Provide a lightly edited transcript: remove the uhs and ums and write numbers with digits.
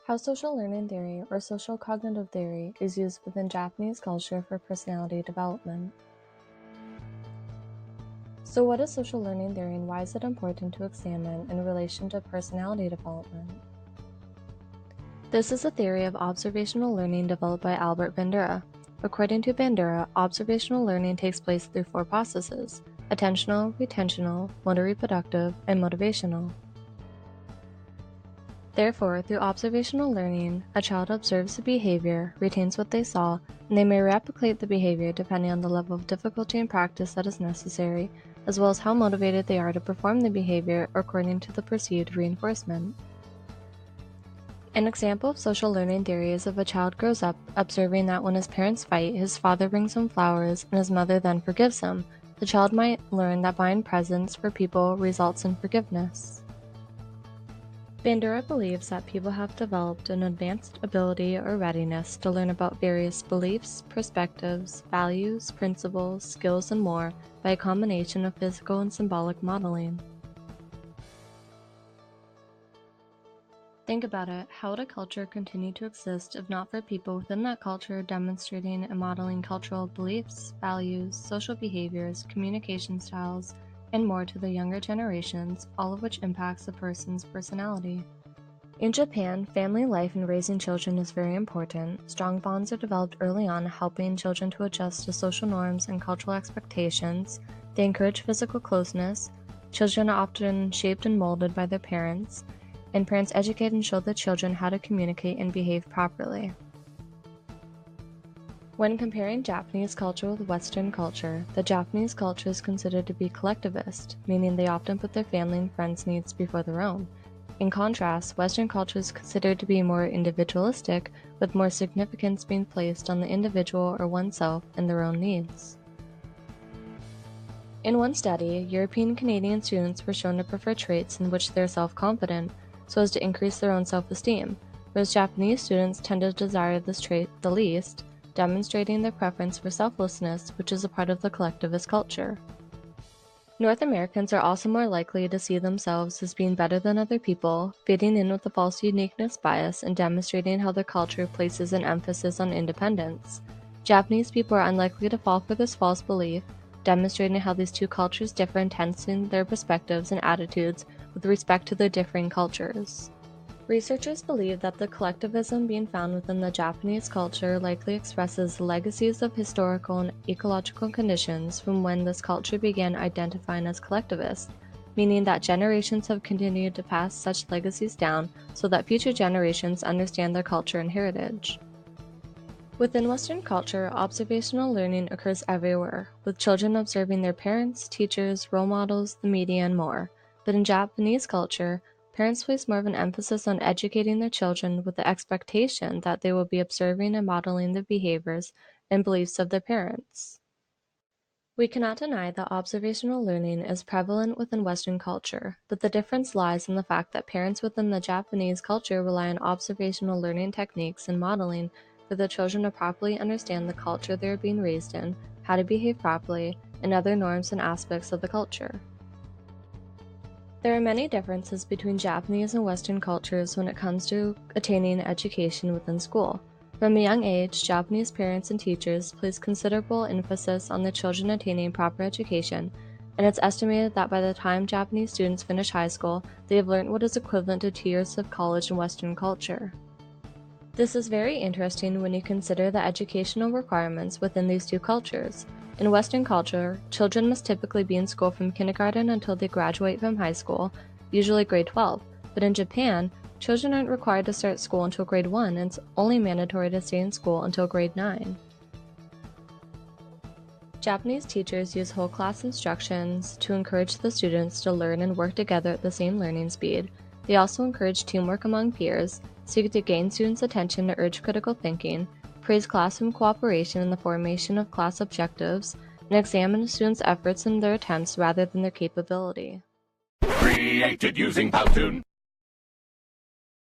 How social learning theory, or social cognitive theory, is used within Japanese culture for personality development. So what is social learning theory and why is it important to examine in relation to personality development? This is a theory of observational learning developed by Albert Bandura. According to Bandura, observational learning takes place through four processes: attentional, retentional, motor reproductive, and motivational. Therefore, through observational learning, a child observes the behavior, retains what they saw, and they may replicate the behavior depending on the level of difficulty and practice that is necessary, as well as how motivated they are to perform the behavior according to the perceived reinforcement. An example of social learning theory is if a child grows up observing that when his parents fight, his father brings him flowers and his mother then forgives him. The child might learn that buying presents for people results in forgiveness. Bandura believes that people have developed an advanced ability or readiness to learn about various beliefs, perspectives, values, principles, skills, and more by a combination of physical and symbolic modeling. Think about it, how would a culture continue to exist if not for people within that culture demonstrating and modeling cultural beliefs, values, social behaviors, communication styles, and more to the younger generations, all of which impacts a person's personality. In Japan, family life and raising children is very important. Strong bonds are developed early on, helping children to adjust to social norms and cultural expectations. They encourage physical closeness. Children are often shaped and molded by their parents, and parents educate and show their children how to communicate and behave properly. When comparing Japanese culture with Western culture, the Japanese culture is considered to be collectivist, meaning they often put their family and friends' needs before their own. In contrast, Western culture is considered to be more individualistic, with more significance being placed on the individual or oneself and their own needs. In one study, European Canadian students were shown to prefer traits in which they are self-confident, so as to increase their own self-esteem, whereas Japanese students tend to desire this trait the least, demonstrating their preference for selflessness, which is a part of the collectivist culture. North Americans are also more likely to see themselves as being better than other people, fitting in with the false uniqueness bias and demonstrating how their culture places an emphasis on independence. Japanese people are unlikely to fall for this false belief, demonstrating how these two cultures differ intensely in their perspectives and attitudes with respect to their differing cultures. Researchers believe that the collectivism being found within the Japanese culture likely expresses the legacies of historical and ecological conditions from when this culture began identifying as collectivist, meaning that generations have continued to pass such legacies down so that future generations understand their culture and heritage. Within Western culture, observational learning occurs everywhere, with children observing their parents, teachers, role models, the media, and more. But in Japanese culture, parents place more of an emphasis on educating their children with the expectation that they will be observing and modeling the behaviors and beliefs of their parents. We cannot deny that observational learning is prevalent within Western culture, but the difference lies in the fact that parents within the Japanese culture rely on observational learning techniques and modeling for their children to properly understand the culture they are being raised in, how to behave properly, and other norms and aspects of the culture. There are many differences between Japanese and Western cultures when it comes to attaining education within school. From a young age, Japanese parents and teachers place considerable emphasis on their children attaining proper education, and it's estimated that by the time Japanese students finish high school, they have learned what is equivalent to 2 years of college in Western culture. This is very interesting when you consider the educational requirements within these two cultures. In Western culture, children must typically be in school from kindergarten until they graduate from high school, usually grade 12, but in Japan, children aren't required to start school until grade 1 and it's only mandatory to stay in school until grade 9. Japanese teachers use whole class instructions to encourage the students to learn and work together at the same learning speed. They also encourage teamwork among peers, seek to gain students' attention to urge critical thinking, praise classroom cooperation in the formation of class objectives, and examine students' efforts and their attempts rather than their capability. Created using Powtoon.